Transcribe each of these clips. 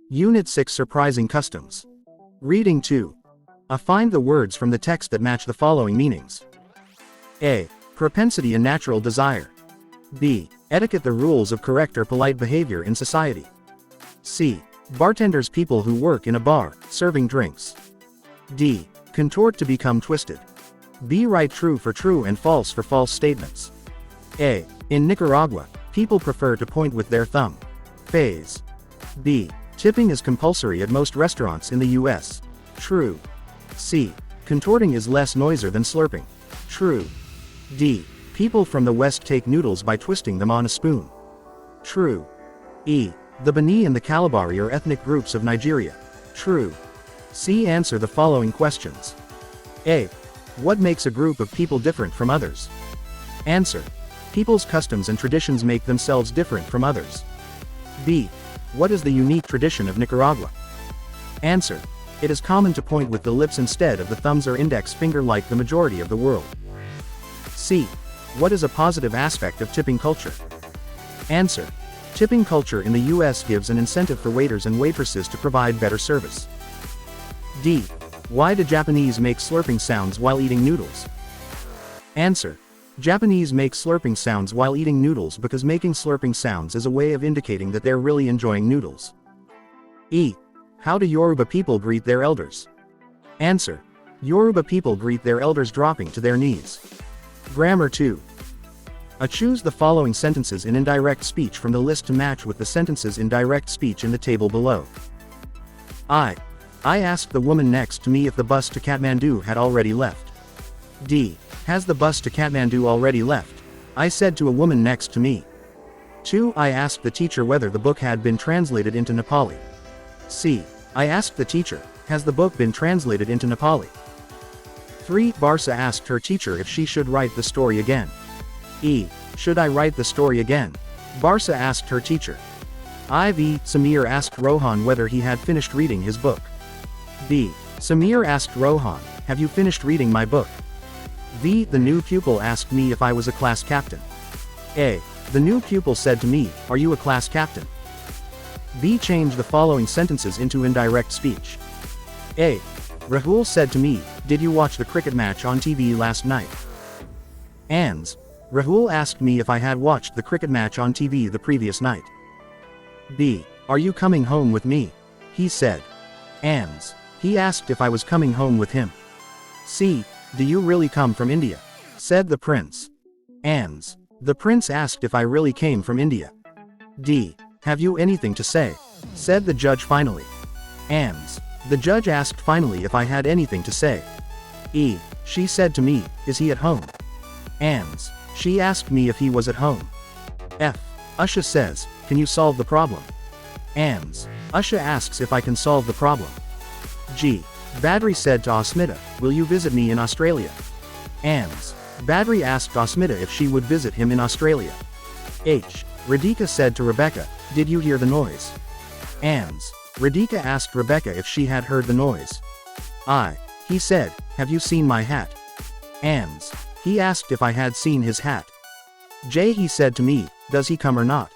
Unit 6 Surprising Customs. Reading 2. Find the words from the text that match the following meanings. A. Propensity and natural desire. B. Etiquette, the rules of correct or polite behavior in society. C. Bartenders, people who work in a bar, serving drinks. D. Contort, to become twisted. B. Right, true for true and false for false statements. A. In Nicaragua, people prefer to point with their thumb. Phase. B. Tipping is compulsory at most restaurants in the U.S. True. C. Contorting is less noisier than slurping. True. D. People from the West take noodles by twisting them on a spoon. True. E. The Bani and the Kalabari are ethnic groups of Nigeria. True. C. Answer the following questions. A. What makes a group of people different from others? Answer. People's customs and traditions make themselves different from others. B. What is the unique tradition of Nicaragua? Answer. It is common to point with the lips instead of the thumbs or index finger like the majority of the world. C. What is a positive aspect of tipping culture? Answer. Tipping culture in the U.S. gives an incentive for waiters and waitresses to provide better service. D. Why do Japanese make slurping sounds while eating noodles? Answer. Japanese make slurping sounds while eating noodles because making slurping sounds is a way of indicating that they're really enjoying noodles. E. How do Yoruba people greet their elders? Answer. Yoruba people greet their elders dropping to their knees. Grammar 2. Choose the following sentences in indirect speech from the list to match with the sentences in direct speech in the table below. I asked the woman next to me if the bus to Kathmandu had already left. D. Has the bus to Kathmandu already left? I said to a woman next to me. 2. I asked the teacher whether the book had been translated into Nepali. C. I asked the teacher, has the book been translated into Nepali? 3. Barsa asked her teacher if she should write the story again. E. Should I write the story again? Barsa asked her teacher. IV. Samir asked Rohan whether he had finished reading his book. B. Samir asked Rohan, have you finished reading my book? V. The new pupil asked me if I was a class captain. A. The new pupil said to me, are you a class captain? B. Change the following sentences into indirect speech. A. Rahul said to me, did you watch the cricket match on TV last night? Ans. Rahul asked me if I had watched the cricket match on TV the previous night. B. Are you coming home with me? He said. Ans. He asked if I was coming home with him. C. Do you really come from India? Said the prince. Ans. The prince asked if I really came from India. D. Have you anything to say? Said the judge finally. Ans. The judge asked finally if I had anything to say. E. She said to me, is he at home? Ans. She asked me if he was at home. F. Usha says, can you solve the problem? Ans. Usha asks if I can solve the problem. G. Badri said to Asmita, will you visit me in Australia? Ans. Badri asked Asmita if she would visit him in Australia. H. Radhika said to Rebecca, did you hear the noise? Ans. Radhika asked Rebecca if she had heard the noise. I. He said, have you seen my hat? Ans. He asked if I had seen his hat. J. He said to me, does he come or not?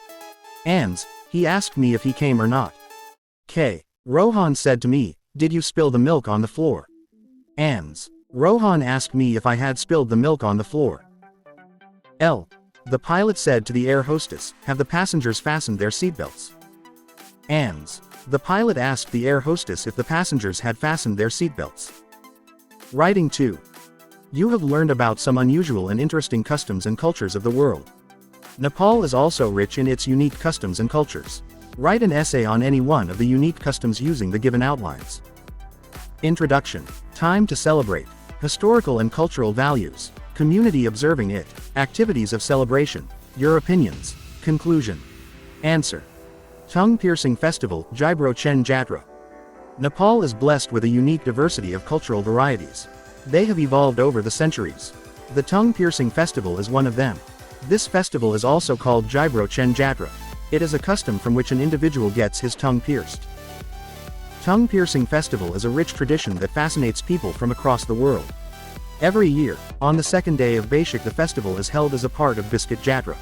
Ans. He asked me if he came or not. K. Rohan said to me, did you spill the milk on the floor? Ans. Rohan asked me if I had spilled the milk on the floor. L. The pilot said to the air hostess, have the passengers fastened their seatbelts? Ans. The pilot asked the air hostess if the passengers had fastened their seatbelts. Writing 2. You have learned about some unusual and interesting customs and cultures of the world. Nepal is also rich in its unique customs and cultures. Write an essay on any one of the unique customs using the given outlines. Introduction. Time to celebrate. Historical and cultural values. Community observing it. Activities of celebration. Your opinions. Conclusion. Answer. Tongue-piercing festival, Jaibro Chen Jatra. Nepal is blessed with a unique diversity of cultural varieties. They have evolved over the centuries. The tongue-piercing festival is one of them. This festival is also called Jaibro Chen Jatra. It is a custom from which an individual gets his tongue pierced. Tongue-piercing festival is a rich tradition that fascinates people from across the world. Every year, on the second day of Baishak, the festival is held as a part of Biscuit Jatra.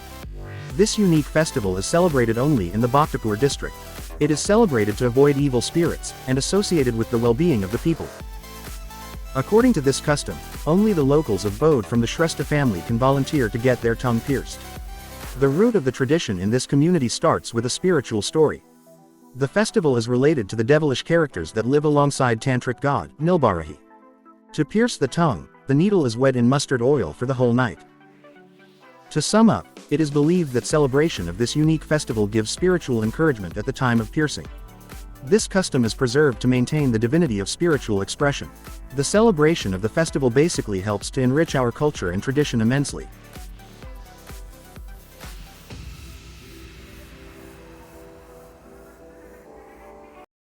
This unique festival is celebrated only in the Bhaktapur district. It is celebrated to avoid evil spirits, and associated with the well-being of the people. According to this custom, only the locals of Bode from the Shrestha family can volunteer to get their tongue pierced. The root of the tradition in this community starts with a spiritual story. The festival is related to the devilish characters that live alongside tantric god, Nilbarahi. To pierce the tongue, the needle is wet in mustard oil for the whole night. To sum up, it is believed that celebration of this unique festival gives spiritual encouragement at the time of piercing. This custom is preserved to maintain the divinity of spiritual expression. The celebration of the festival basically helps to enrich our culture and tradition immensely.